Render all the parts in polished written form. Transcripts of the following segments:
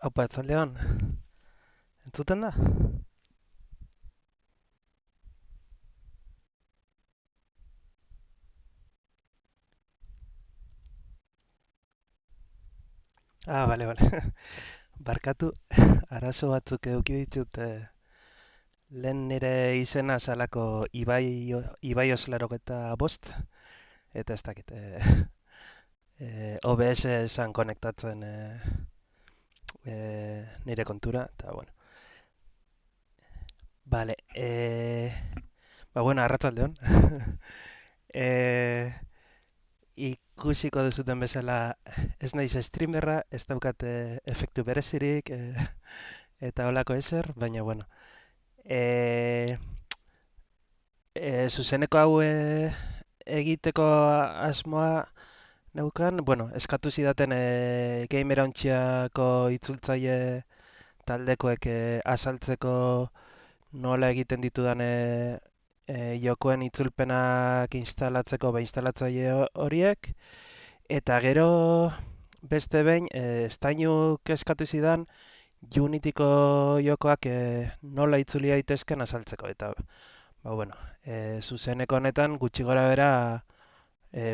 Aupa, Leon, entzuten da? Ah, bale. Barkatu, arazo batzuk eduki ditut lehen nire izena salako Ibai Oslarogeta bost, eta ez dakit, OBS esan konektatzen nire kontura, eta bueno. Bale, arratsaldeon. eh, Ikusiko duzuten bezala, ez naiz streamerra, ez daukat efektu berezirik, eta holako ezer, baina bueno. E, Zuzeneko hau egiteko asmoa neukan, bueno, eskatu zidaten gamerontxiako itzultzaile taldekoek azaltzeko nola egiten ditudan jokoen itzulpenak instalatzeko instalatzaile horiek, eta gero beste behin, Stainuk eskatu zidan Unityko jokoak nola itzuli daitezken azaltzeko, eta bueno, zuzeneko honetan gutxi gora bera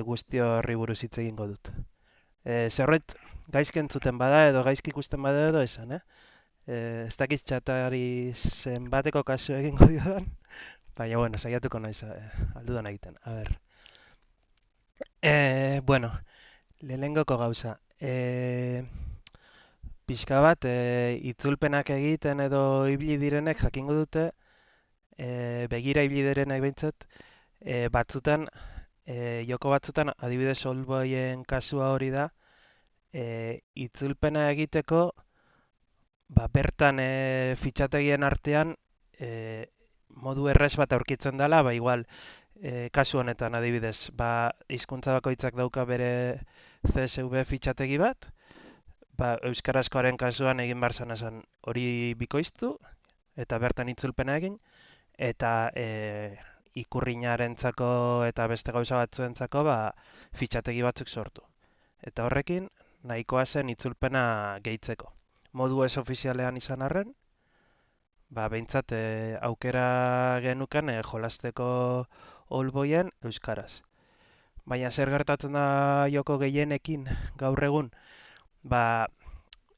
guzti horri buruz hitz egingo dut. Zerbait gaizki entzuten bada edo gaizki ikusten bada edo esan, eh? Ez dakit txatari zenbateko kasu egingo diodan, baina bueno, saiatuko naiz aldudan egiten. A ber, bueno, lehengoko gauza. Pixka bat, itzulpenak egiten edo ibili direnek jakingo dute, begira ibili direnek behintzat, batzutan, joko batzutan, adibidez Oldboyen kasua hori da, itzulpena egiteko, ba, bertan fitxategien artean modu errez bat aurkitzen dela, ba, igual, kasu honetan adibidez, ba, hizkuntza bakoitzak dauka bere CSV fitxategi bat, ba, euskarazkoaren kasuan egin behar zan esan hori bikoiztu, eta bertan itzulpena egin, eta ikurrinarentzako eta beste gauza batzuentzako ba, fitxategi batzuk sortu. Eta horrekin nahikoa zen itzulpena gehitzeko. Modu ez ofizialean izan arren, ba, behintzat aukera genuken jolasteko Oldboyen euskaraz. Baina zer gertatzen da joko gehienekin gaur egun, ba,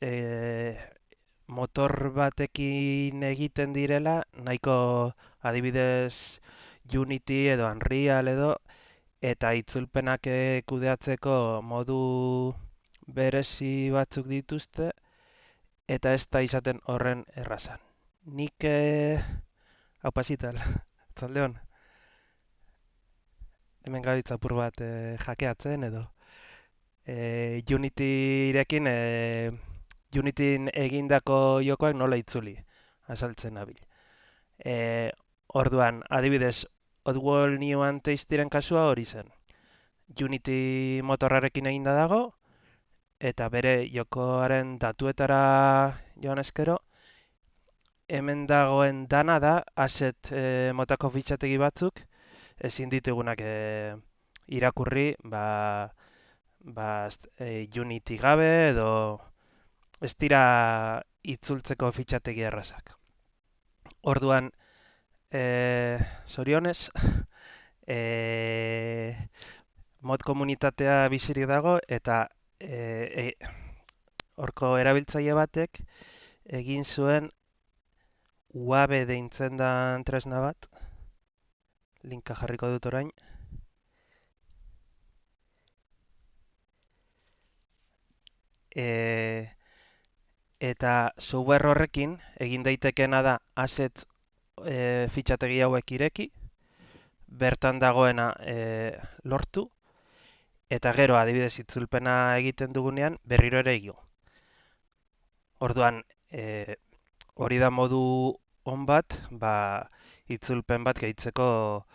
e, motor batekin egiten direla, nahiko adibidez Unity edo Unreal edo, eta itzulpenak kudeatzeko modu berezi batzuk dituzte, eta ez da izaten horren errazan. Nik, hau pasital, Zaldeon, hemen gauditza apur bat jakeatzen edo. Unityrekin, Unityn egindako jokoak nola itzuli, azaltzen nabil. Orduan, adibidez, Oddworld New and Tastyren kasua hori zen. Unity motorrarekin eginda dago, eta bere jokoaren datuetara joan ezkero, hemen dagoen dana da, asset motako fitxategi batzuk, ezin ditugunak irakurri, Unity gabe edo ez dira itzultzeko fitxategi errazak. Orduan, zorionez, mod komunitatea bizirik dago eta horko erabiltzaile batek egin zuen UAB deintzen dan tresna bat, linka jarriko dut orain, e, eta software horrekin egin daitekeena da asset fitxategi hauek ireki, bertan dagoena lortu, eta gero adibidez itzulpena egiten dugunean berriro ere igo. Orduan, hori da modu on bat, ba, itzulpen bat gehitzeko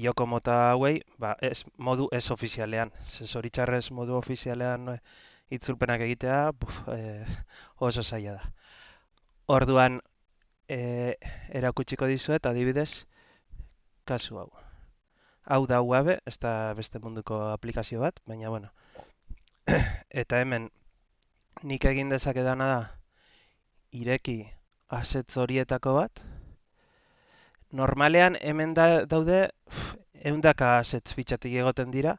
joko mota hauei, ba, modu ez ofizialean. Zoritxarrez modu ofizialean itzulpenak egitea oso zaila da. Orduan, erakutsiko dizuet adibidez kasu hau. Hau da UAB, ez da beste munduko aplikazio bat, baina bueno. Eta hemen nik egin dezakedana da ireki assets horietako bat. Normalean hemen daude ehundaka assets fitxategi egoten dira,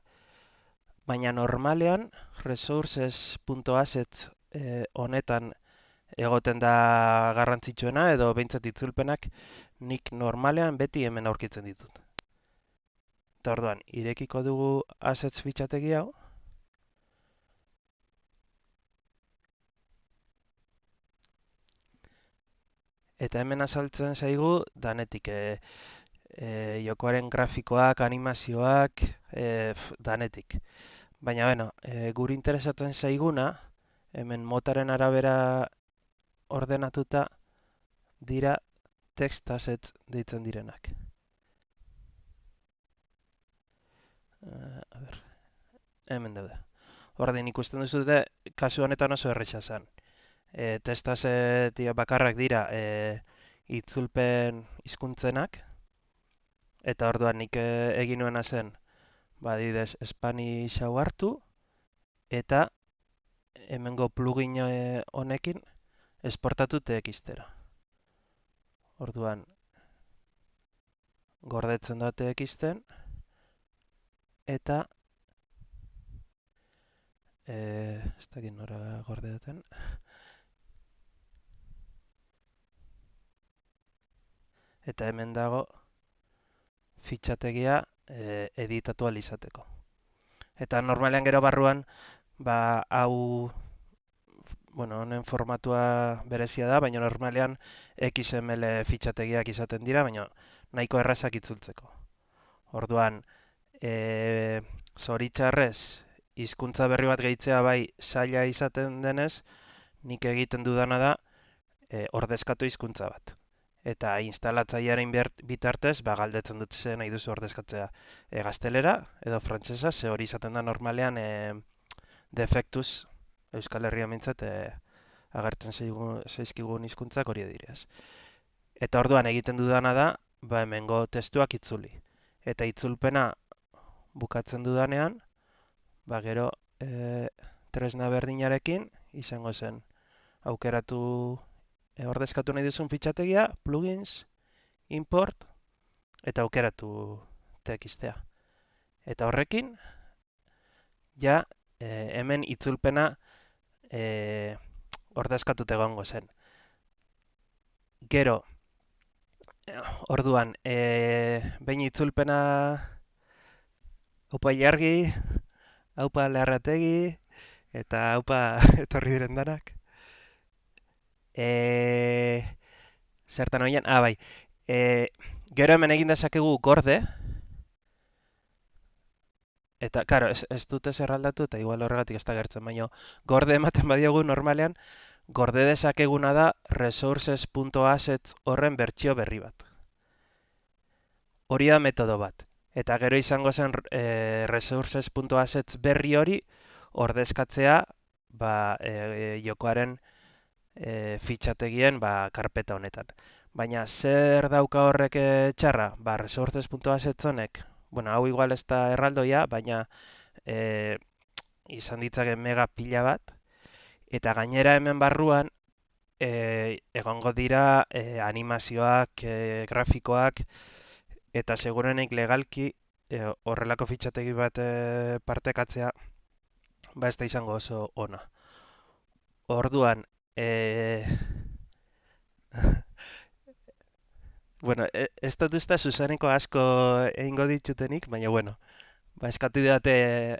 baina normalean resources.assets honetan egoten da garrantzitsuena edo behintzat itzulpenak nik normalean beti hemen aurkitzen ditut. Eta orduan, irekiko dugu assets fitxategi hau. Eta hemen azaltzen zaigu danetik jokoaren grafikoak, animazioak, danetik. Baina, bueno, guri interesatzen zaiguna, hemen motaren arabera ordenatuta dira text assets deitzen direnak. A ber, hemen daude. Ordin ikusten duzute, kasu honetan oso erresa zen. Text asset bakarrak dira itzulpen hizkuntzenak, eta orduan nik egin nuena zen, adibidez, Spanish hau hartu, eta hemengo plugin honekin esportatu TXT-era. Orduan, gordetzen da TXT-en, eta ez dakit nora gordeaten. Eta hemen dago fitxategia editatu ahal izateko. Eta normalean gero barruan, hau, bueno, honen formatua berezia da, baina normalean XML fitxategiak izaten dira, baina nahiko errazak itzultzeko. Orduan, zoritxarrez, hizkuntza berri bat gehitzea bai zaila izaten denez, nik egiten dudana da ordezkatu hizkuntza bat. Eta instalatzailearen bitartez, galdetzen dut zen nahi duzu ordezkatzea gaztelera edo frantsesa, ze hori izaten da normalean defektuz Euskal Herria mintzat agertzen zaizkigun hizkuntzak hori direz. Eta orduan egiten dudana da, hemengo testuak itzuli. Eta itzulpena bukatzen dudanean, gero tresna berdinarekin izango zen aukeratu ordezkatu nahi duzun fitxategia, plugins, import, eta aukeratu TXT-a. Eta horrekin, ja hemen itzulpena ordezkatut egongo zen. Gero, orduan, behin itzulpena haupa jargi, haupa leharrategi, eta haupa etorri diren danak. Zertan horien? Bai. Gero hemen egin dezakegu gorde. Eta, karo, ez dute zer aldatu, eta igual horregatik ez da gertzen, baina gorde ematen badiogu normalean, gorde dezakeguna da resources.assets horren bertsio berri bat. Hori da metodo bat. Eta gero izango zen resources.assets berri hori ordezkatzea jokoaren fitxategien karpeta honetan. Baina zer dauka horrek txarra? Resources.assets honek, bueno, hau igual ez da erraldoia, baina izan ditzake mega pila bat, eta gainera hemen barruan egongo dira animazioak, grafikoak, eta segurenik legalki horrelako fitxategi bat partekatzea ez da izango oso ona. Orduan, bueno, ez dut usta zuzeneko asko egingo ditutenik, baina bueno, eskatu didate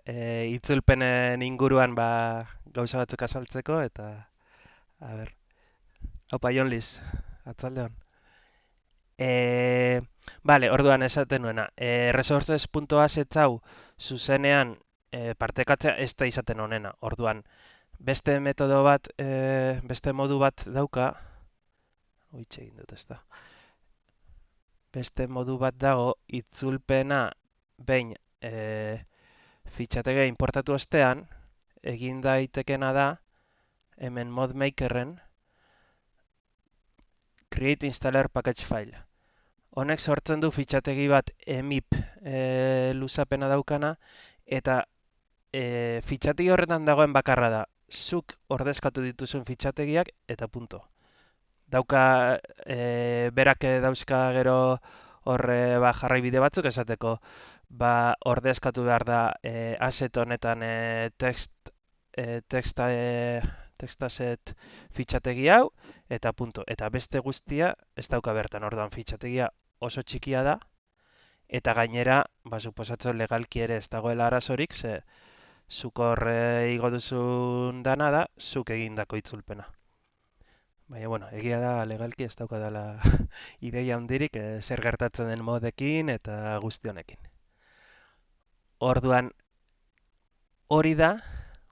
itzulpenen inguruan gauza batzuk azaltzeko, eta a ber, haupa Jon Liz, atzaldeon. Vale, orduan esaten nuena, resources.assets hau zuzenean partekatzea ez da izaten honena. Orduan, beste metodo bat, beste modu bat dauka, oitxe egin dut ez da. Beste modu bat dago, itzulpena behin fitxatege importatu ostean, egin daitekena da, hemen modemakerren, create installer package file. Honek sortzen du fitxategi bat emip luzapena daukana, eta fitxategi horretan dagoen bakarra da, zuk ordezkatu dituzun fitxategiak eta punto. Dauka, berak dauzka gero horre jarraibide batzuk esateko, ordezkatu behar da asset honetan texta, textaset fitxategi hau, eta punto. Eta beste guztia ez dauka bertan, orduan fitxategia oso txikia da, eta gainera, suposatzen legalki ere ez dagoela arazorik, ze zuk horre igo duzun dana da, zuk egindako itzulpena. Baina, bueno, egia da legalki ez daukadala ideia handirik zer gertatzen den modekin eta guzti honekin. Orduan, hori da,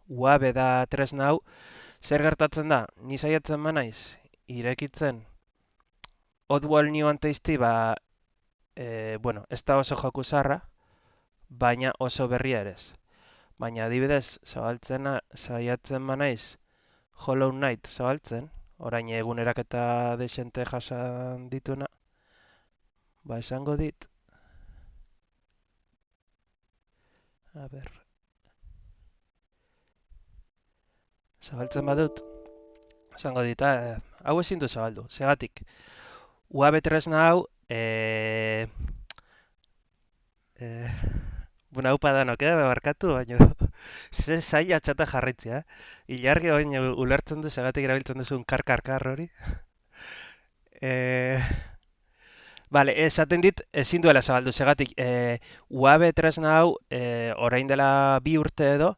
UAB da tresna hau, zer gertatzen da, ni saiatzen manaiz, irekitzen, Oddworld New and Tasty, bueno, ez da oso joku zarra, baina oso berria ere ez. Baina adibidez, saiatzen manaiz, Hollow Knight zabaltzen, orain eguneraketa desente jasan dituna, esango dit, a ber, zabaltzen badut, esango dit, hau ezin du zabaldu, segatik, UAB tresna hau, eh, bueno, hau padanok, barkatu, baina ze zaila txata jarritzea, ilargi oin ulertzen du segatik erabiltzen duzun kar hori. Eh, Vale, esaten dit, ezin duela zabaldu, segatik, UAB tresna hau, orain dela 2 urte edo,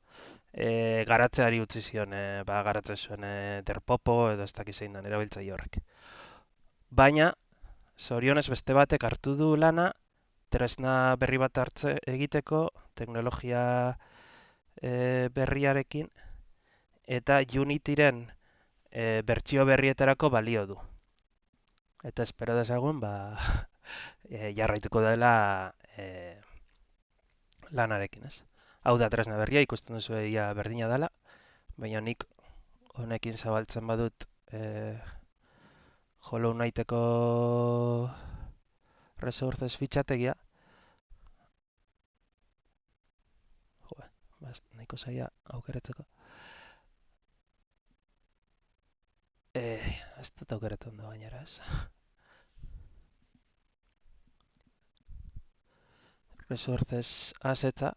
garatzeari utzi zion, garatzen zuen derpopo edo ez dakiz zein den erabiltzaile horrek. Baina, zorionez beste batek hartu du lana, tresna berri bat egiteko, teknologia berriarekin, eta Unityren bertsio berrietarako balio du. Eta espero dezagun, jarraituko dela lanarekin, ez? Hau da tresna berria, ikusten duzu ia berdina dela, baina nik honekin zabaltzen badut Hollow Knighteko resources fitxategia, nahiko zaila aukeratzeko. Ez dut aukeratu ondo gainera, ez? Resources assetza,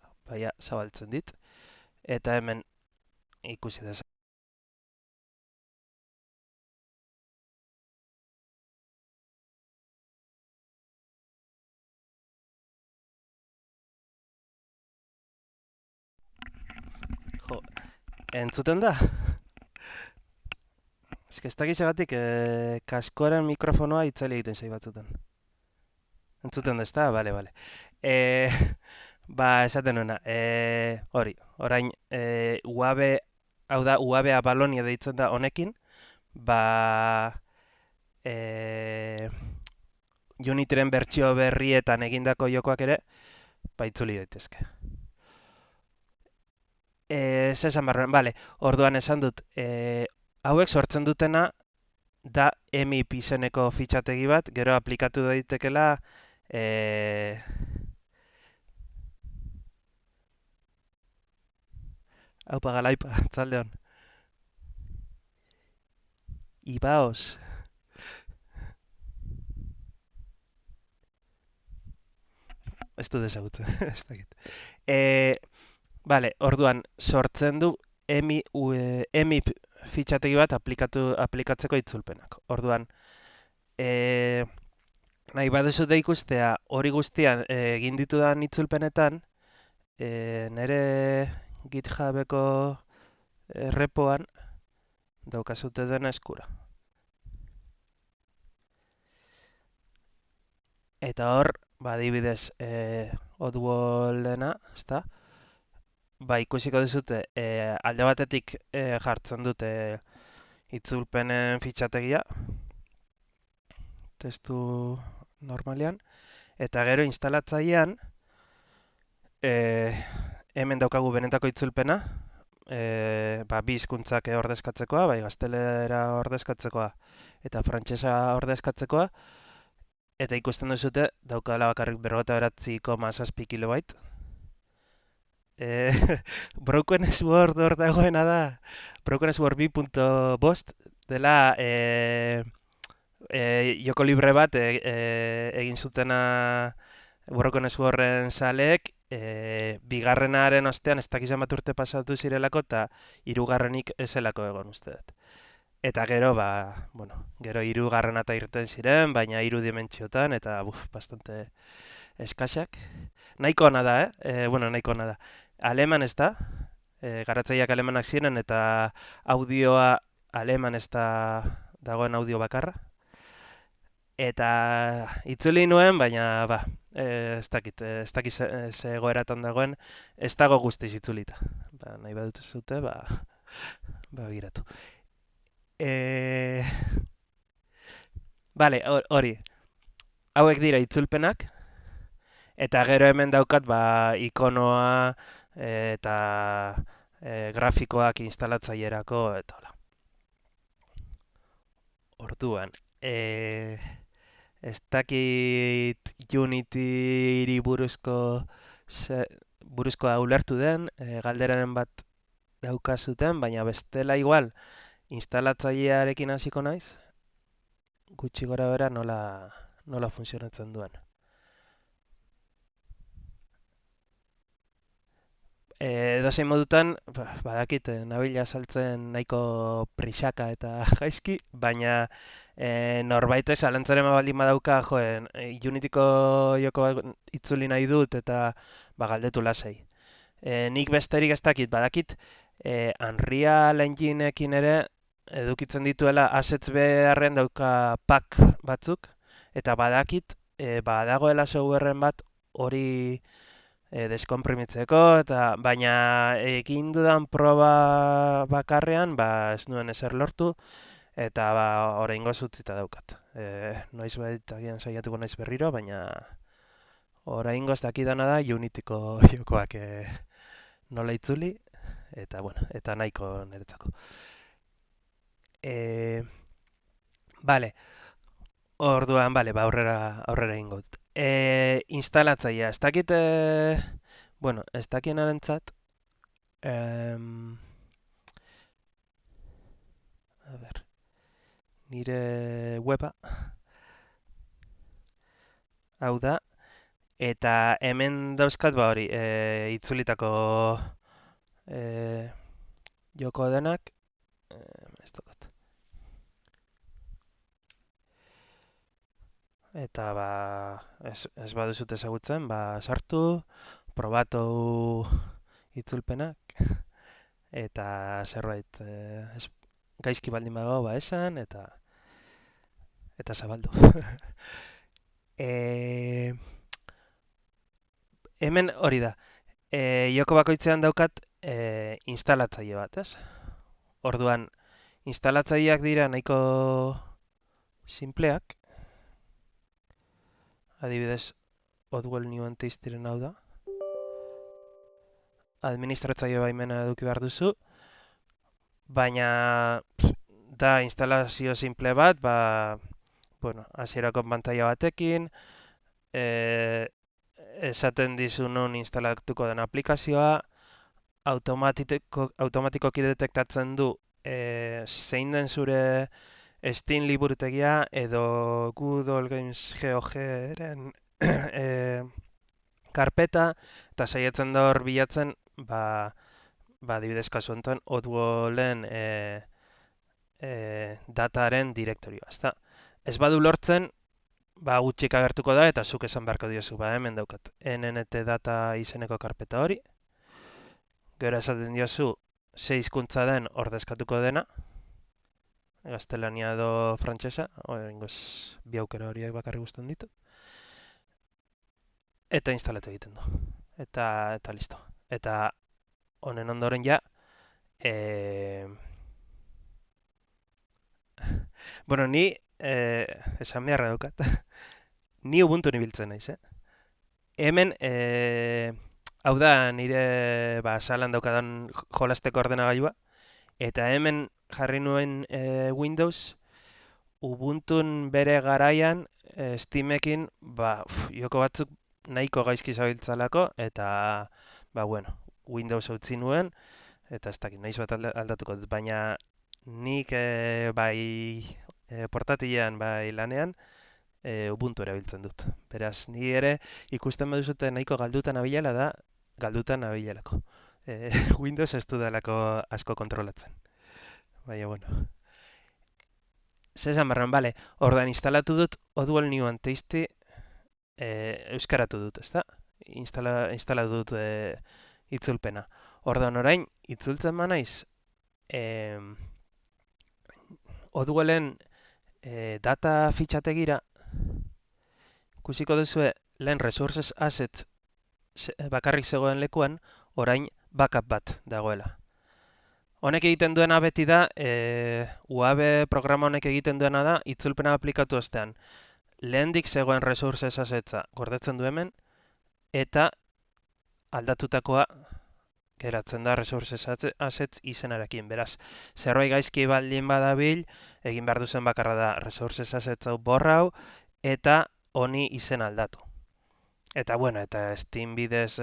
zabaltzen dit, eta hemen ikusi dezak. Jo, entzuten da? Ez dakizagatik kaskoaren mikrofonoa itzali egiten zai batzutan. Entzuten da, ezta? Bale, bale. E, esaten nuena, hori, orain, UAB, hau da, UAB Abalonia deitzen da honekin, e, Unityren bertsio berrietan egindako jokoak ere, itzuli daitezke. Esan barren, bale, orduan esan dut, hauek sortzen dutena da EMIP izeneko fitxategi bat, gero aplikatu daitekela haupa galaipa, tzaldeon. Ibaos. Ez du dezagutzen, ez dakit. Bale, orduan, sortzen du EMIP fitxategi bat aplikatzeko itzulpenak. Orduan, nahi baduzu da ikustea hori guztian egin ditudan itzulpenetan, nire GitHubeko repoan daukazute dena eskura. Eta hor, adibidez, Oddworldena, ezta? Ikusiko duzute, alde batetik jartzen dute itzulpenen fitxategia, testu normalean, eta gero instalatzailean, hemen daukagu benetako itzulpena, bi hizkuntzak ordezkatzekoa, gaztelera ordezkatzekoa eta frantsesa ordezkatzekoa, eta ikusten duzute daukala bakarrik 49,7 kilobyte. Broken Sword dagoena da, Broken Sword 2.5 dela joko libre bat egin zutena Broken Swordren zaleek, bigarrenaren ostean ez dakiz bat urte pasatu zirelako eta hirugarrenik ez zelako egon uste dut. Eta gero, bueno, gero hirugarrena eta irten ziren, baina hiru dimentsiotan eta bastante eskasak. Nahiko ona da, bueno, nahiko ona da. Aleman ez da, garatzaileak alemanak ziren eta audioa aleman ez da dagoen audio bakarra. Eta itzuli nuen, baina ez dakit ze egoeratan dagoen, ez dago guztiz itzulita. Nahi badut zute, begiratu. Bale, hori, hauek dira itzulpenak, eta gero hemen daukat ikonoa eta grafikoak instalatzailerako eta hola. Orduan, ez dakit Unity buruzkoa ulertu den, galderaren bat daukazuten, baina bestela igual instalatzailearekin hasiko naiz, gutxi gora bera nola funtzionatzen duen. Edozein modutan, badakit, nabila saltzen nahiko prisaka eta gaizki, baina norbaitek zalantzaren baldin badauka, Unityko joko itzuli nahi dut eta galdetu lasai. Nik besterik ez dakit, badakit, Unreal Engineekin ere edukitzen dituela assets beharren dauka pack batzuk, eta badakit, badagoela softwareren bat hori deskonprimitzeko, baina egin dudan proba bakarrean, ez nuen ezer lortu, eta oraingoz utzita daukat. Noiz agian saiatuko naiz berriro, baina oraingoz dakidana da Unityko jokoak nola itzuli, eta bueno, eta nahiko niretzako. Vale, orduan, aurrera egingo dut. Instalatzailea, ez dakit, bueno, ez dakienarentzat, a ber, nire weba, hau da, eta hemen dauzkat hori, itzulitako joko denak, ez dakot. Eta ez baduzut ezagutzen, sartu, probatu itzulpenak, eta zerbait gaizki baldin badago esan, eta zabaldu. Hemen hori da, joko bakoitzean daukat instalatzaile bat, ez? Orduan, instalatzaileak dira nahiko simpleak, adibidez, Oddworld New and Tastyren hau da. Administratzaile baimena eduki behar duzu, baina da instalazio simple bat, bueno, hasierako pantaila batekin, esaten dizu non instalatuko den aplikazioa, automatikoki detektatzen du zein den zure Steam liburutegia edo Good Old Games GOG-ren karpeta, eta saiatzen da hor bilatzen, adibidez kasu honetan, Oddworlden dataren direktorioa, ezta? Ez badu lortzen, gutxik agertuko da, eta zuk esan beharko diozu, hemen daukat, NNT data izeneko karpeta hori, gero esaten diozu, ze hizkuntza den ordezkatuko dena, gaztelania edo frantsesa, oraingoz bi aukera horiek bakarrik gustatzen ditut. Eta instalatu egiten du. Eta listo. Eta honen ondoren ja bueno, ni esan beharra daukat. Ni Ubuntu ibiltzen naiz, Hemen hau da nire salan daukadan jolasteko ordenagailua, eta hemen jarri nuen Windows, Ubuntun bere garaian Steamekin joko batzuk nahiko gaizki zabiltzalako, eta bueno, Windows utzi nuen, eta ez dakit, nahiz bat aldatuko dut, baina nik bai portatilean bai lanean, Ubuntu erabiltzen dut. Beraz, ni ere ikusten baduzute nahiko galduta nabilela da, galduta nabilelako. Windows ez dudalako asko kontrolatzen. Baina, bueno. Zesan barran, bale, ordan instalatu dut Odual New and Tasty euskaratu dut, ezta? Instalatu dut itzulpena. Ordan orain, itzultzen manaiz, Odualen data fitxategira, ikusiko duzue lehen resources assets bakarrik zegoen lekuan, orain backup bat dagoela. Honek egiten duena beti da, UAB programa honek egiten duena da, itzulpena aplikatu ostean. Lehendik zegoen resources assetsa gordetzen du hemen, eta aldatutakoa geratzen da resources assets izenarekin. Beraz, zerbait gaizki baldin badabil, egin behar duzen bakarra da resources assets hau borrau, eta honi izen aldatu. Eta bueno, eta Steam bidez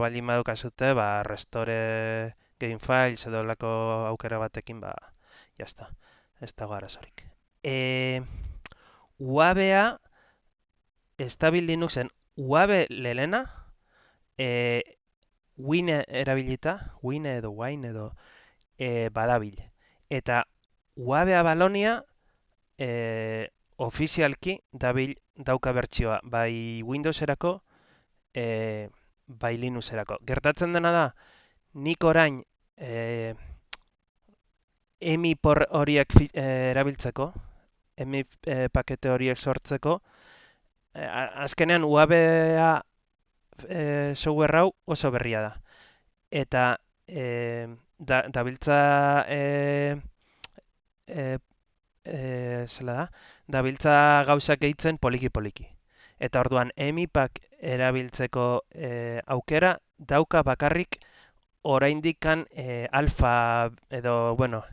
baldin badukazute, ba, restore game files edo lako aukera batekin, ba, jazta, ez dago arazorik. UABa, Stabil Linuxen UAB lelena, Wine erabilita, Wine edo badabil. Eta UABa Balonia, ofizialki dabil dauka bertsioa, bai Windowserako, bai Linuxerako. Gertatzen dena da, nik orain EMI horiek erabiltzeko, EMI pakete horiek sortzeko, azkenean UABa software hau oso berria da. Eta dabiltza zela da, dabiltza gauzak gehitzen poliki-poliki. Eta orduan EMIPak erabiltzeko aukera dauka bakarrik oraindikan alfa edo, bueno,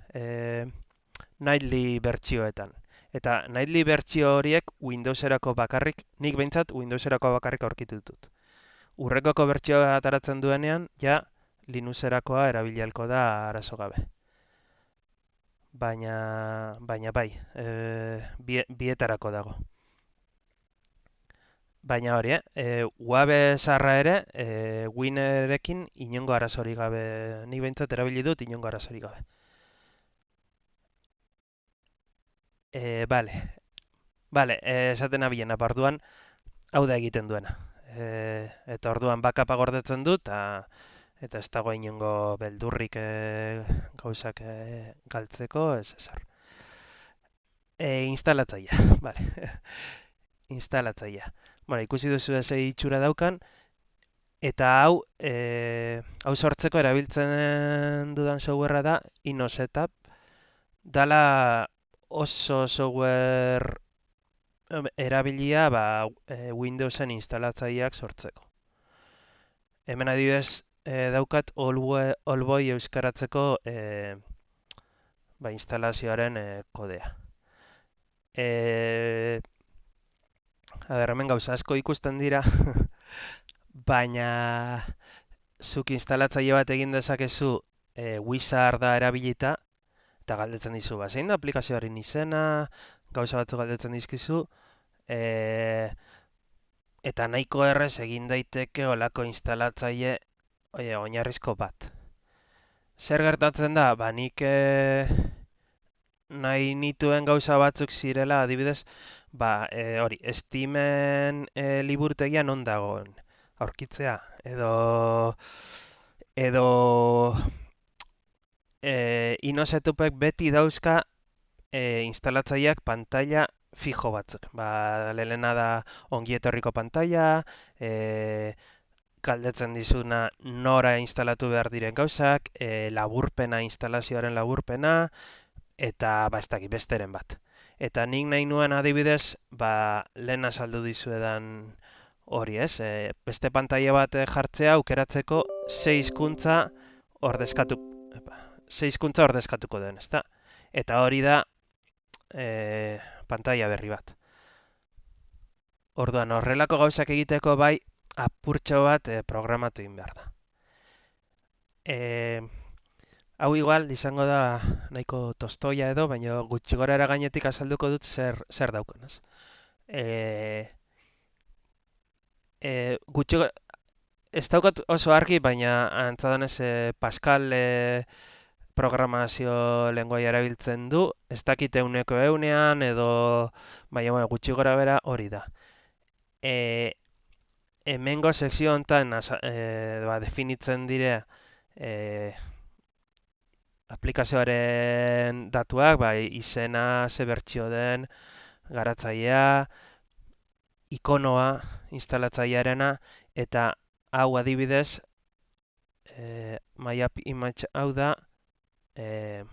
nightly bertsioetan. Eta nightly bertsio horiek Windowserako bakarrik, nik behintzat Windowserako bakarrik aurkitu ditut. Urrekoko bertsioa ataratzen duenean, ja Linuxerakoa erabilialko da arazo gabe. Baina bai, bietarako dago. Baina hori, UAB zarra ere, Winerekin inongo arazorik gabe, nik behintzat erabili dut inongo arazorik gabe. Bale, esaten abilen aparduan, hau da egiten duena. Eta orduan bakapa gordetzen dut, eta ez dago inongo beldurrik gauzak galtzeko, ez ezer. Instalatzaia, bale. Instalatzaia. Bueno, ikusi duzu ze itxura daukan, eta hau sortzeko erabiltzen dudan softwarea da InnoSetup. Dala oso software erabilia Windowsen instalatzaileak sortzeko. Hemen adibidez daukat Allboy euskaratzeko instalazioaren kodea. Hemen gauza asko ikusten dira, baina zuk instalatzaile bat egin dezakezu Wizarda erabilita, eta galdetzen dizu, zein da aplikazioaren izena, gauza batzu galdetzen dizkizu, eta nahiko errez egin daiteke olako instalatzaile oinarrizko bat. Zer gertatzen da? Nik nahi nituen gauza batzuk zirela, adibidez, hori, Steamen liburutegian non dagoen aurkitzea, edo InnoSetupek beti dauzka instalatzaileak pantalla fijo batzuk. Lehena da ongi etorriko pantalla, galdetzen dizuna nora instalatu behar diren gauzak, laburpena, instalazioaren laburpena, eta ez dakit besteren bat. Eta nik nahi nuen adibidez, lehen azaldu dizuedan hori ez, beste pantalla bat jartzea aukeratzeko 6 hizkuntza ordezkatuko den, ezta? Eta hori da pantalla berri bat. Orduan, horrelako gauzak egiteko bai, apurtxo bat programatu egin behar da. Hau igual izango da nahiko tostoia edo, baina gutxi gorara gainetik azalduko dut zer daukan, ez? E, gutxi ez daukat oso argi, baina antza denez Pascal programazio lenguaia erabiltzen du, ez dakit euneko eunean edo, baina bueno, gutxi gora bera hori da. E, Hemengo sekzio honetan definitzen dire e, aplikazioaren datuak, bai izena, ze bertsio den, garatzailea, ikonoa, instalatzailearena, eta hau adibidez, my app image hau da, e,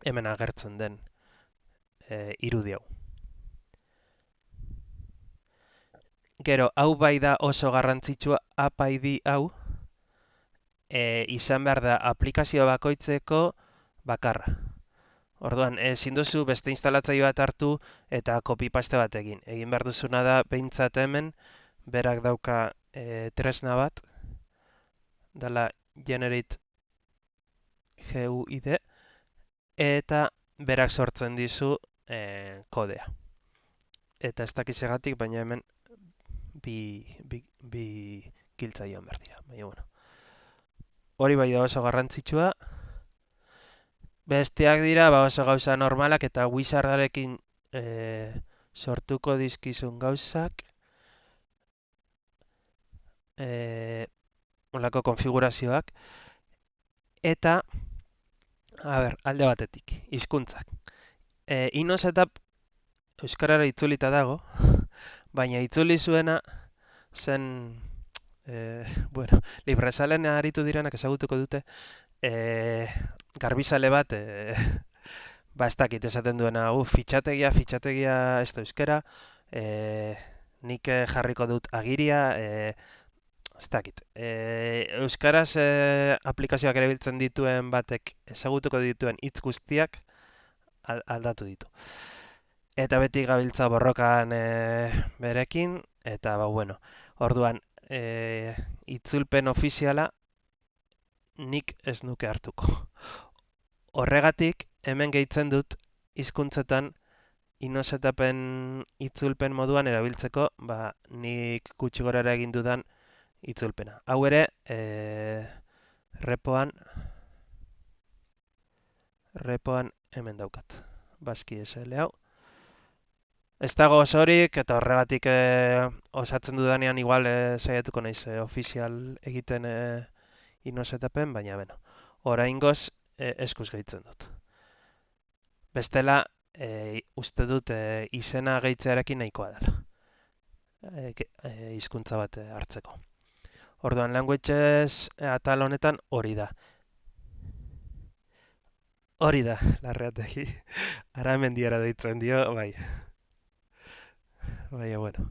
hemen agertzen den irudi hau. Gero, hau bai da oso garrantzitsua app ID hau, izan behar da aplikazio bakoitzeko bakarra. Orduan, ezin duzu beste instalatzaile bat hartu eta copy-paste bat egin. Egin behar duzuna da, behintzat hemen, berak dauka tresna bat, dela generate GUID, eta berak sortzen dizu kodea. Eta ez dakizegatik, baina hemen bi giltza joan behar dira. Baina, bueno. Hori bai da oso garrantzitsua. Besteak dira oso gauza normalak eta wizardarekin sortuko dizkizun gauzak. Olako konfigurazioak. Eta, alde batetik, hizkuntzak. Inosetup euskarara itzulita dago, baina itzuli zuena zen, bueno, librezalen aritu direnak ezagutuko dute, garbizale bat, ba ez dakit esaten duena, fitxategia ez da euskara, nik jarriko dut agiria, ez dakit. Euskaraz aplikazioak erabiltzen dituen batek ezagutuko dituen hitz guztiak aldatu ditu. Eta beti gabiltza borrokan berekin, eta ba bueno, orduan itzulpen ofiziala nik ez nuke hartuko. Horregatik, hemen gehitzen dut hizkuntzetan inosetapen itzulpen moduan erabiltzeko, ba nik gutxi gorara egin dudan itzulpena. Hau ere, repoan hemen daukat. Baski SL hau. Ez dago osorik eta horregatik osatzen dudanean igual saiatuko naiz ofizial egiten inosetapen, baina beno. Oraingoz eskuz gehitzen dut. Bestela, uste dut izena gehitzearekin nahikoa dela. Hizkuntza bat hartzeko. Orduan, languages atal honetan hori da. Hori da, Larreategi. Aramendiara deitzen dio, bai. Baina, bueno,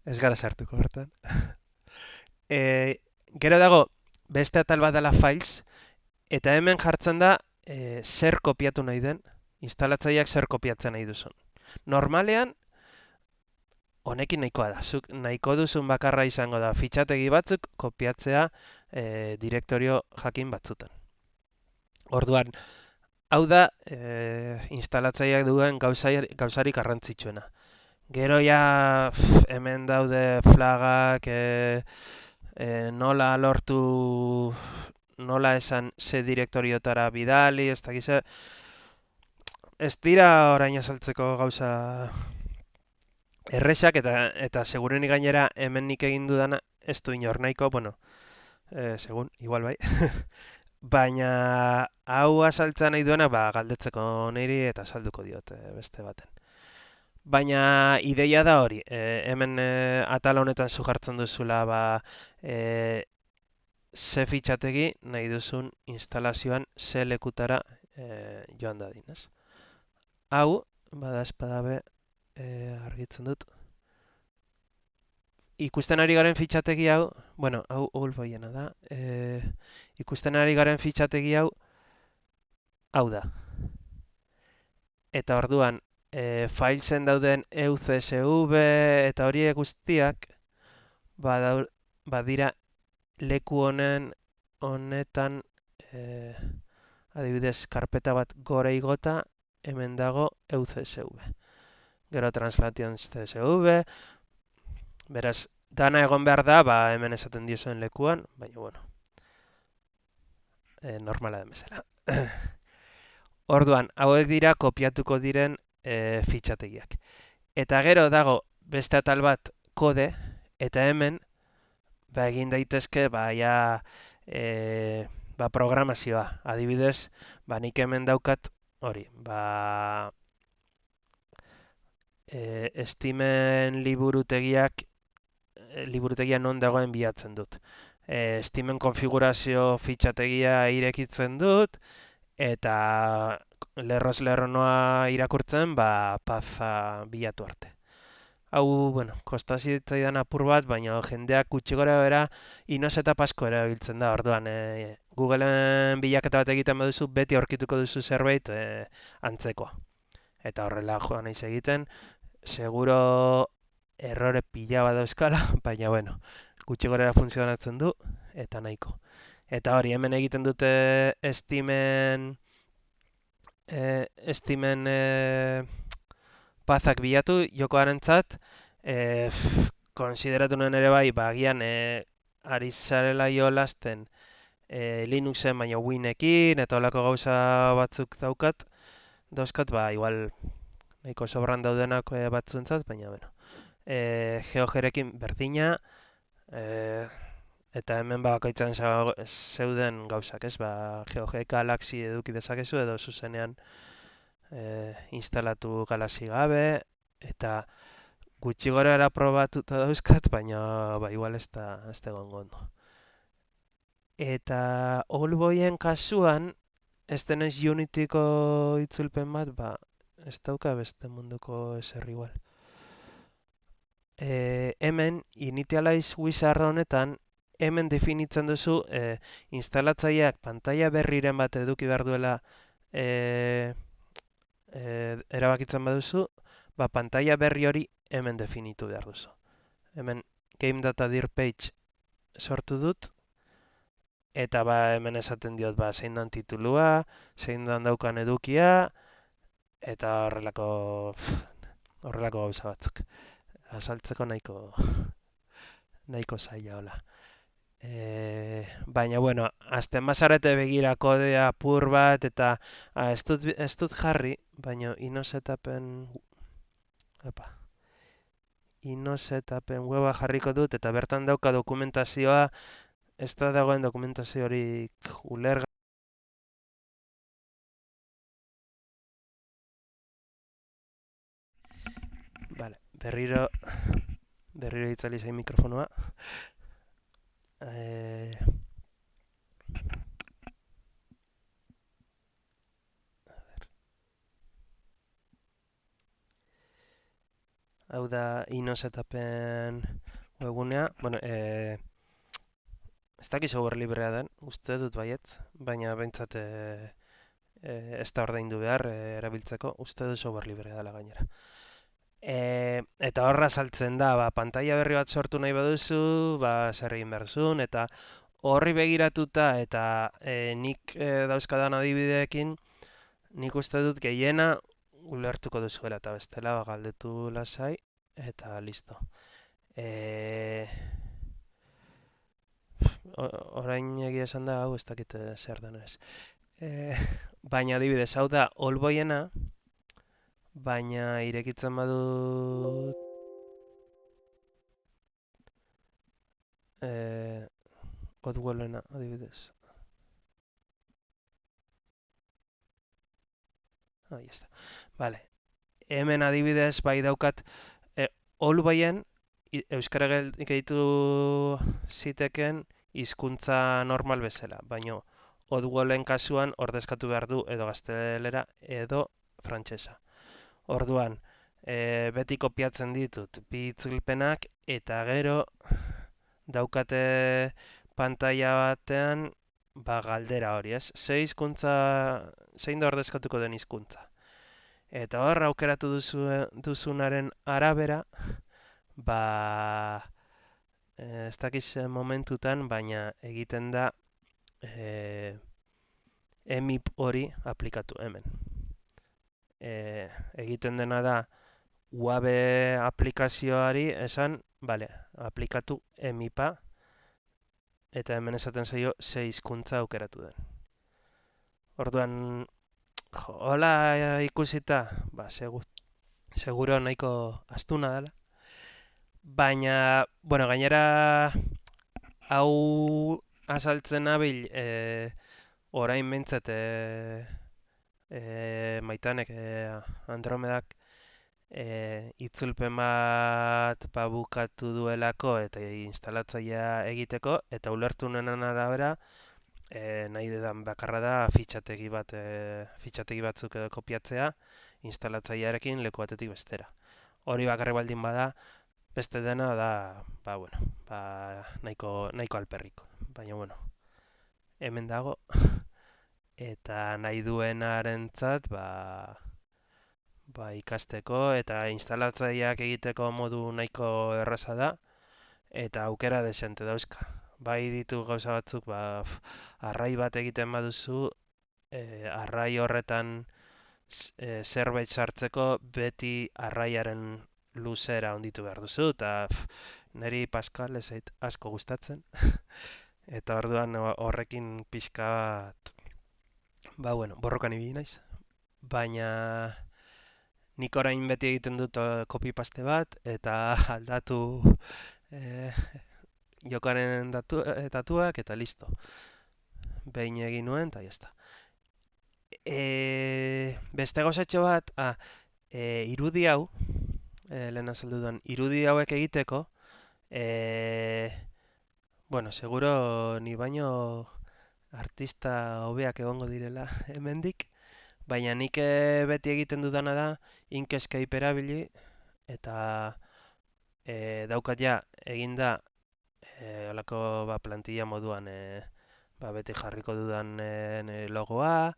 ez gara sartuko hortan. Gero dago, beste atal bat dela files, eta hemen jartzen da zer kopiatu nahi den, instalatzaileak zer kopiatzen nahi duzun. Normalean, honekin nahikoa da. Zuk nahiko duzun bakarra izango da fitxategi batzuk kopiatzea direktorio jakin batzutan. Orduan, hau da instalatzaileak duen gauzarik garrantzitsuena. Gero ja hemen daude flagak, nola lortu, nola esan ze direktoriotara bidali, ez dakiz, ez dira orain azaltzeko gauza erresak eta segurenik gainera hemen nik egin dudana ez du inor nahiko, bueno, segun, igual bai. Baina hau azaltza nahi duena ba, galdetzeko niri eta salduko diot beste baten. Baina ideia da hori, hemen atal honetan zu jartzen duzula ba, ze fitxategi nahi duzun instalazioan ze lekutara joan dadin, ez? Hau, bada espadabe argitzen dut. Ikusten ari garen fitxategi hau, bueno, hau ulboiena da, ikusten ari garen fitxategi hau da. Eta orduan, filesen dauden EUCSV eta horiek guztiak badira leku honetan Adibidez, karpeta bat gore igota, hemen dago EUCSV. Gero Translation CSV, beraz, dana egon behar da, ba, hemen esaten diozuen lekuan, baina, bueno, normala den bezala. Orduan, hauek dira kopiatuko diren fitxategiak. Eta gero dago beste atal bat kode, eta hemen ba, egin daitezke ba, ja, ba, programazioa. Adibidez, ba, nik hemen daukat hori, ba, Steamen liburutegia non dagoen bilatzen dut. Steamen konfigurazio fitxategia irekitzen dut, eta lerroz lerro noa irakurtzen, ba, paza bilatu arte. Hau, bueno, kostasi zitzaidan apur bat, baina jendeak gutxi gora bera inoz eta pasko erabiltzen da. Orduan, Googleen bilaketa bat egiten baduzu, beti aurkituko duzu zerbait antzekoa. Eta horrela joan naiz egiten, seguro errore pila bat dauzkala, baina bueno, gutxi gorera funtzionatzen du, eta nahiko. Eta hori, hemen egiten dute Steamen pazak bilatu jokoarentzat, konsideratu nuen ere bai, ba, agian ari zarela jolasten Linuxen baina Winekin eta olako gauza batzuk dauzkat, ba, igual nahiko sobran daudenak batzuentzat, baina, bueno, GeoGerekin berdina, e, eta hemen bakoitzan zeuden gauzak, ez, ba, GeoG Galaxy eduki dezakezu edo zuzenean instalatu Galaxy gabe, eta gutxi gora probatuta dauzkat, baina ba, igual ez da egongo ondo. Eta Allboyen kasuan, ez denez Unityko itzulpen bat, ba, ez dauka beste munduko ezer igual. Hemen, Initialize Wizard honetan, hemen definitzen duzu instalatzaileak pantalla berriren bat eduki behar duela erabakitzen baduzu, ba, pantalla berri hori hemen definitu behar duzu. Hemen Game Data Dir Page sortu dut, eta ba, hemen esaten diot ba, zein dan titulua, zein dan daukan edukia, eta horrelako gauza batzuk. Azaltzeko nahiko zaila hola. Baina, bueno, azten bazarete begira kodea apur bat, eta ez dut jarri, baina inosetapen weba jarriko dut, eta bertan dauka dokumentazioa, ez da dagoen dokumentazio horik ulerga. Vale, berriro itzali zain mikrofonoa. Hau da inosetapen webgunea. Bueno, ez dakiz software librea den, uste dut baiet, baina behintzat ez da ordaindu behar erabiltzeko, uste dut software librea dela gainera. Eta horra saltzen da, ba, pantalla berri bat sortu nahi baduzu, ba, zer egin behar duzun, eta horri begiratuta, eta nik dauzkadan adibideekin, nik uste dut gehiena ulertuko duzuela, eta bestela ba, galdetu lasai, eta listo. Orain egia esan da, hau ez dakit zer den ez. Baina adibidez, hau da Allboyena, baina irekitzen badut Oddwellena adibidez. Ahí está. Vale. Hemen adibidez bai daukat Allboyen euskara gehitu ziteken hizkuntza normal bezala, baina Oddwellen kasuan ordezkatu behar du edo gaztelera edo frantsesa. Orduan, beti kopiatzen ditut bi itzulpenak eta gero daukate pantalla batean ba, galdera hori, ez? Zein da ordezkatuko den hizkuntza. Eta hor aukeratu duzunaren arabera, ba, ez dakiz momentutan, baina egiten da emip hori aplikatu hemen. Egiten dena da UAB aplikazioari esan, bale, aplikatu emipa, eta hemen esaten zaio ze hizkuntza aukeratu den. Orduan, hola ikusita, seguro nahiko astuna dela. Baina, bueno, gainera hau azaltzen nabil orain behintzat Maitanek Andromedak itzulpen bat bukatu duelako eta instalatzailea egiteko, eta ulertu nuen arabera nahi dudan bakarra da fitxategi batzuk kopiatzea instalatzailearekin leku batetik bestera. Hori bakarri baldin bada, beste dena da, bueno, nahiko alperriko. Baina, bueno, hemen dago, eta nahi duenarentzat, ikasteko, eta instalatzaileak egiteko modu nahiko erraza da, eta aukera desente dauzka. Bai ditu gauza batzuk, arrai bat egiten baduzu, arrai horretan zerbait sartzeko beti arraiaren luzera onditu behar duzu, eta niri Pascal ez zait asko gustatzen, eta orduan horrekin pixka bat, bueno, borrokan ibili naiz, baina nik orain beti egiten dut copy-paste bat, eta aldatu eh, jokaren datuak, eta listo. Behin egin nuen, eta jazta. Beste gauzatxo bat, irudi hau, lehen azaldu duen, irudi hauek egiteko, bueno, seguro ni baino artista hobeak egongo direla hemendik, baina nik beti egiten dudana da Inkscape erabili, eta daukat ja eginda holako plantilla moduan beti jarriko dudan logoa,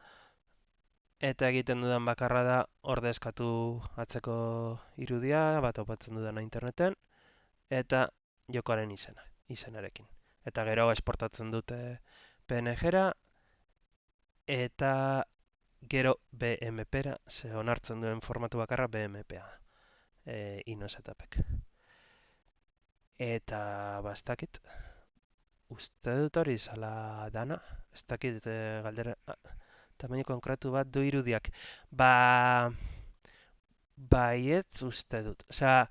eta egiten dudan bakarra da ordezkatu atzeko irudia, bat opatzen dudana interneten, eta jokoaren izenarekin. Eta gero esportatzen dute PNG-ra, eta gero BMP-ra, ze onartzen duen formatu bakarra BMP-a, inozetapek. Eta bastakit, uste dut hori zala dana, ez dakit galdera, tamaino konkretu bat du irudiak. Baietz uste dut. Osea,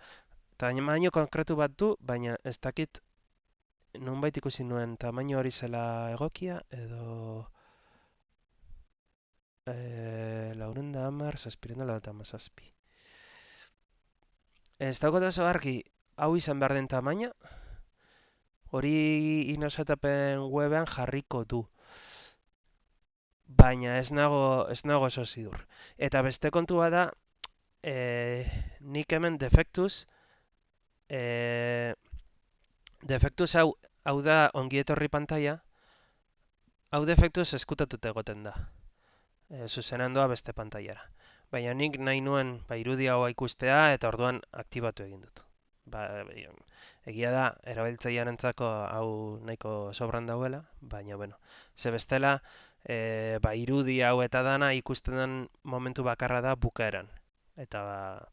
tamaino konkretu bat du, baina ez dakit nonbait ikusi nuen tamaino hori zela egokia, edo 410, 797. Ez daukot oso argi, hau izan behar den tamaina, hori inosetapen webean jarriko du. Baina ez nago oso zidur. Eta beste kontua da, nik hemen defektuz, defektuz hau da ongietorri pantalla, hau defektuz eskutatuta egoten da. Zuzenean doa beste pantailara. Baina nik nahi nuen irudi hau ikustea eta orduan aktibatu egin dut. Egia da, erabiltzailearentzako hau nahiko sobran dauela, baina, bueno, ze bestela, irudi hau eta dana ikusten den momentu bakarra da bukaeran. Eta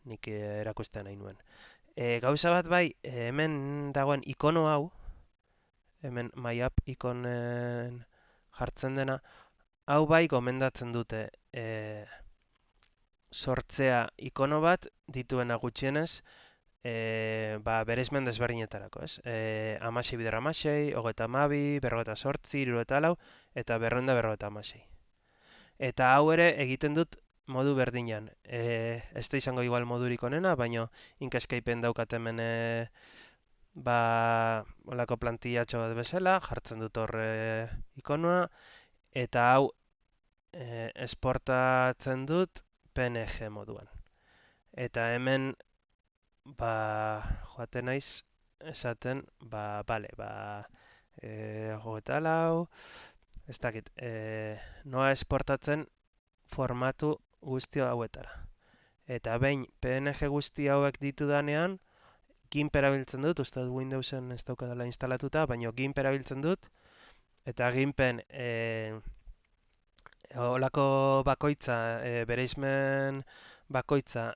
nik erakusten nahi nuen. Gauza bat bai, hemen dagoen ikono hau, hemen My App ikonen jartzen dena, hau bai gomendatzen dute sortzea ikono bat dituena gutxienez, bereizmen desberdinetarako, ez? 16x16, 32, 48, 64, eta 256. Eta hau ere egiten dut modu berdinean. Ez da izango igual modurik onena, baina Inkscapen daukat hemen olako plantillatxo bat bezala, jartzen dut horre ikonoa, eta hau esportatzen dut PNG moduan. Eta hemen joaten naiz esaten, bale, 24, ez dakit, noa esportatzen formatu guzti hauetara. Eta behin PNG guzti hauek ditudanean, GIMP erabiltzen dut, uste dut Windowsen ez daukadala instalatuta, baina GIMP erabiltzen dut, eta GIMPen Olako bakoitza, bereizmen bakoitza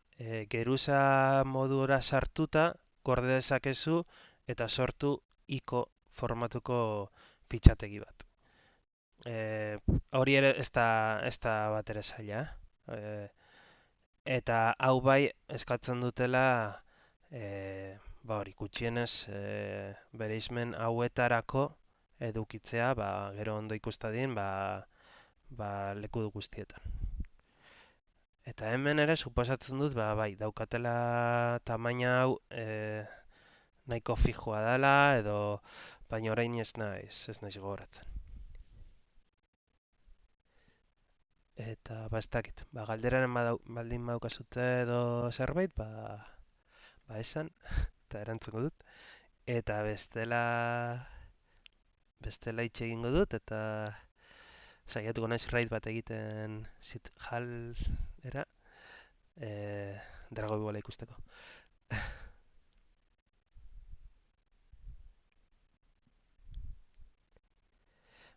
geruza modura sartuta gorde dezakezu eta sortu iko formatuko fitxategi bat. E, Hori ere ez da bat ere zaila. Eta hau bai eskatzen dutela ba hori gutxienez bereizmen hauetarako edukitzea, ba, gero ondo ikustadien, ba, leku guztietan. Eta hemen ere suposatzen dut, ba, bai, daukatela tamaina hau nahiko fijoa dela, edo baina orain ez naiz gogoratzen. Eta ba ez dakit, ba, galderaren baldin baukazute edo zerbait, ba esan, eta erantzungo dut. Eta bestela hitz egingo dut, eta saiatuko naiz raid bat egiten zit jalera, Drago Bola ikusteko.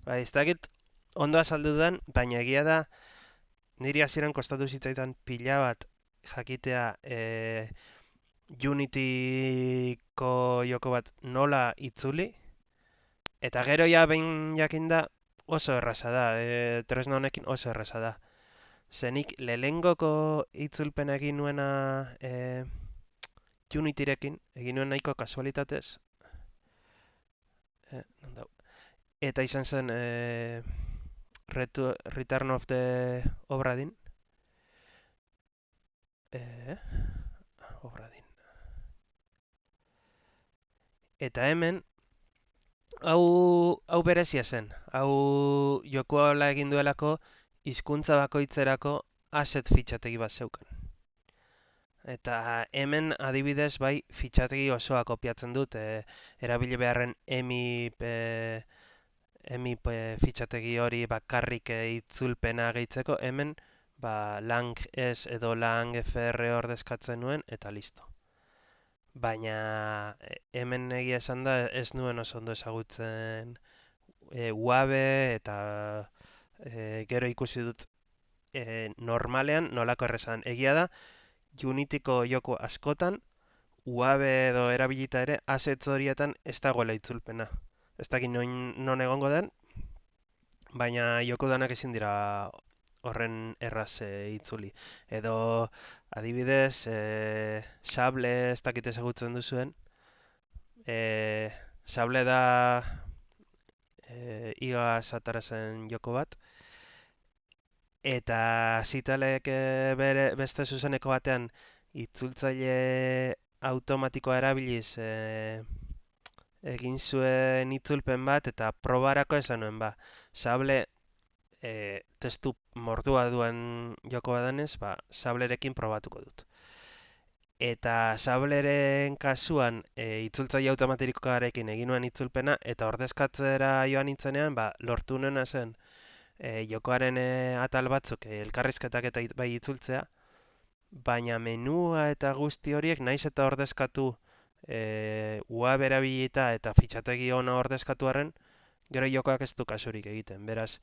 Ba, ez dakit ondo azaldu dudan, baina egia da niri hasieran kostatu zitzaidan pila bat jakitea Unityko joko bat nola itzuli, eta gero ja behin jakinda oso erraza da, tresna honekin oso erraza da. Zenik lehengoko itzulpena egin nuena Unityrekin, egin nuen nahiko kasualitatez, non dau? Eta izan zen Return of the Obra Dinn, eh, Obra Dinn. Eta hemen, hau berezia zen, hau jokoa hola egin duelako, hizkuntza bakoitzerako asset fitxategi bat zeukan. Eta hemen adibidez bai fitxategi osoa kopiatzen dut, erabili beharren EMIP fitxategi hori bakarrik itzulpena gehitzeko, hemen ba, lang ez edo lang FR ordezkatzen nuen eta listo. Baina hemen egia esan da ez nuen oso ondo ezagutzen UABE eta gero ikusi dut normalean nolako errezan. Egia da, Unityko joko askotan, UABE edo erabilita ere, assets horietan ez dagoela itzulpena. Ez dakit non egongo den, baina joko danak ezin dira horren erraz itzuli. Edo adibidez, Sable ez dakit ezagutzen duzuen, Sable da igaz atara zen joko bat, eta zitalek beste zuzeneko batean itzultzaile automatikoa erabiliz egin zuen itzulpen bat eta probarako esan nuen ba. Sable testu mortua duen joko badanez, ba, sablerekin probatuko dut. Eta sableren kasuan itzultzaile automatikoarekin egin nuen itzulpena eta ordezkatzera joan nintzenean, ba, lortu nuena zen jokoaren atal batzuk elkarrizketak eta bai itzultzea, baina menua eta guzti horiek naiz eta ordezkatu UAB erabilita eta fitxategi ona ordezkatu arren, gero jokoak ez du kasurik egiten. Beraz,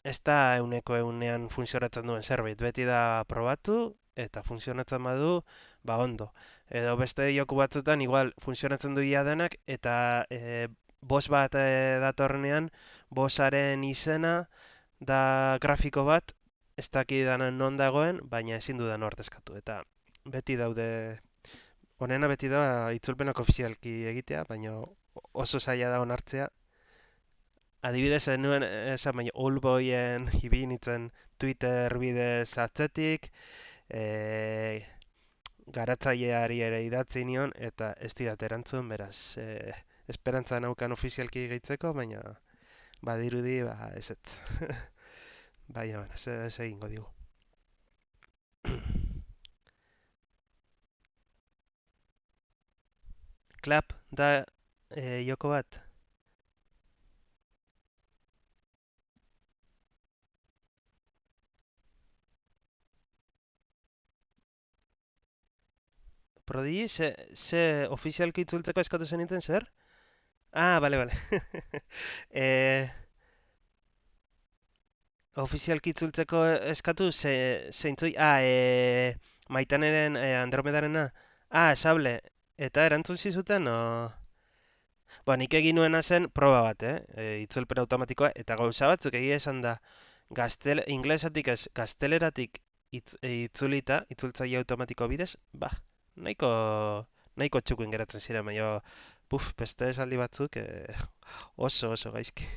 ez da euneko eunean funtzionatzen duen zerbait. Beti da probatu eta funtzionatzen badu, ba ondo. Edo beste joku batzutan igual funtzionatzen du ia denak eta boss bat datorrenean, bossaren izena da grafiko bat, ez dakidanan non dagoen, baina ezin dudan ordezkatu. Eta beti daude, honena beti da itzulpenak ofizialki egitea, baina oso zaila da onartzea. Adibidez, ez nuen esan baina Oldboyen ibili nintzen Twitter bidez atzetik, e, garatzaileari ere idatzi nion, eta ez didat erantzun, beraz, esperantza naukan ofizialki gehitzeko, baina badirudi, ba, ez ez. Baina, bueno, ez egingo digu. Clap da joko bat. Prodigy, ze ofizialki itzultzeko eskatu zeniten zer? Ah, bale, bale. eh, Ofizialki itzultzeko eskatu zeintzui? Maitaneren Andromedarena. Sable. Eta erantzun zizuten, o... Ba, nik egin nuena zen proba bat, itzulpen automatikoa, eta gauza batzuk egia esan da, inglesatik ez, gazteleratik itzultzaile automatiko bidez, ba, nahiko, nahiko txukun geratzen ziren, baina, beste esaldi batzuk oso gaizki.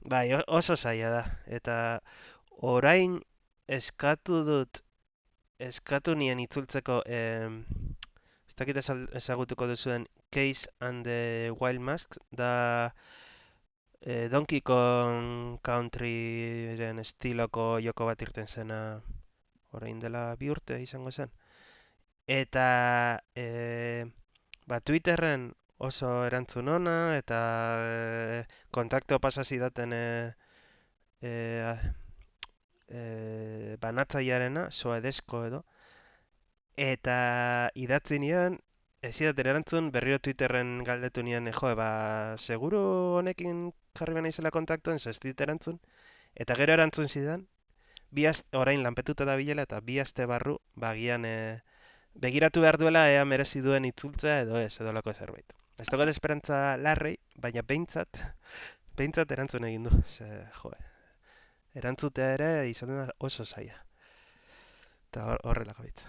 Bai, oso zaila da, eta orain eskatu dut, eskatu nien itzultzeko, ez dakit ezagutuko duzuen Case and the Wild Mask, da Donkey Kong Countryren estiloko joko bat irten zena orain dela 2 urte izango zen. Eta Twitterren oso erantzun ona eta kontakto pasa zidaten e, banatzailearena, Soedesko edo, eta idatzi nion, ez zidaten erantzun, berriro Twitterren galdetu nion, seguru honekin jarri baina izela kontaktuen, ez dit erantzun, eta gero erantzun zidan, orain lanpetuta da bilela, eta 2 aste barru, bagian begiratu behar duela ea merezi duen itzultzea edo ez, edo lako zerbait. Ez dago esperantza larrei, baina behintzat erantzun egin du. Erantzutea ere izan da oso zaila. Eta horrela gabit.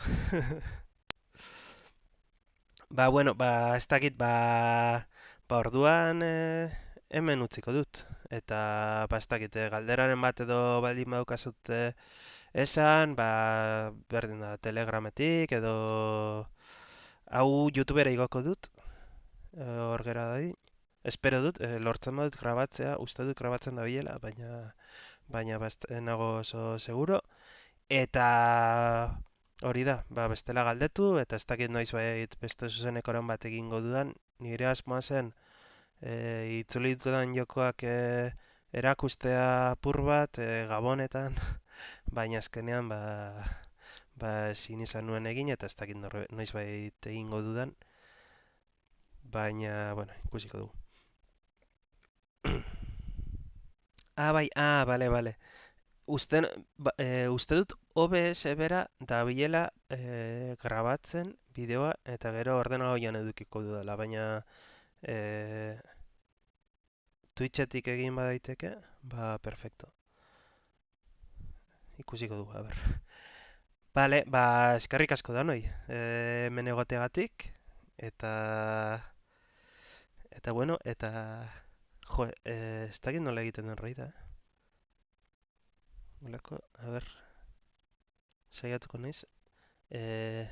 Bueno, ez dakit, orduan hemen utziko dut. Eta, ez dakit, galderaren bat edo baldin badukazut esan, berdin da, Telegrametik edo hau YouTubera igoko dut, hor gera da. Espero dut, lortzen badut grabatzea, uste dut grabatzen da bilela, baina nago oso seguro. Eta hori da, bestela galdetu, eta ez dakit noiz beste zuzenekoren bat egingo dudan. Nire asmoa zen, itzuli dudan jokoak erakustea apur bat, gabonetan, baina azkenean, ezin izan nuen egin, eta ez dakit noiz egingo dudan, baina, bueno, ikusiko dugu. Bai, bale. Uste dut OBS bera dabilela grabatzen bideoa eta gero ordenagailuan edukiko dudala, baina e, Twitchetik egin badaiteke, perfecto. Ikusiko dugu, a ber. Bale, eskerrik asko da noi, hemen egoteagatik, eta, bueno, jo, ez dakit nola egiten den roi da, a ber, saiatuko naiz.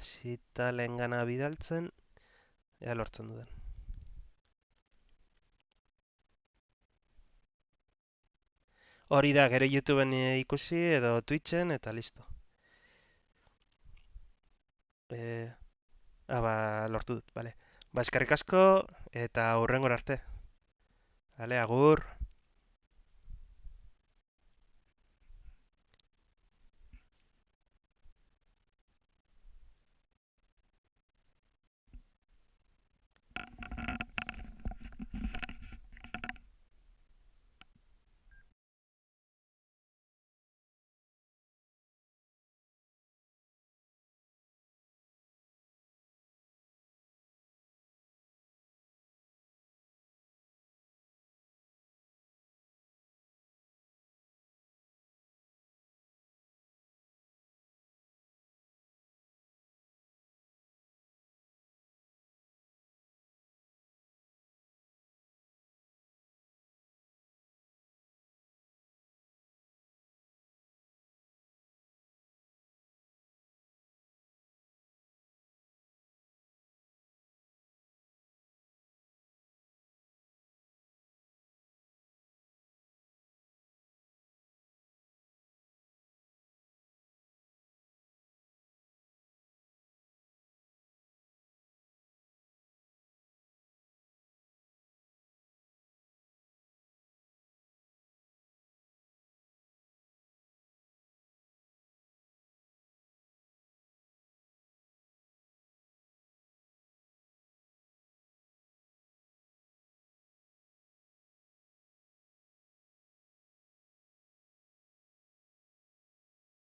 Zita lehengana bidaltzen, ea lortzen duden. Hori da, gero YouTubeen ikusi edo Twitchen eta listo. E, lortu dut, bale. Eskerrik asko eta hurrengora arte. Bale, agur.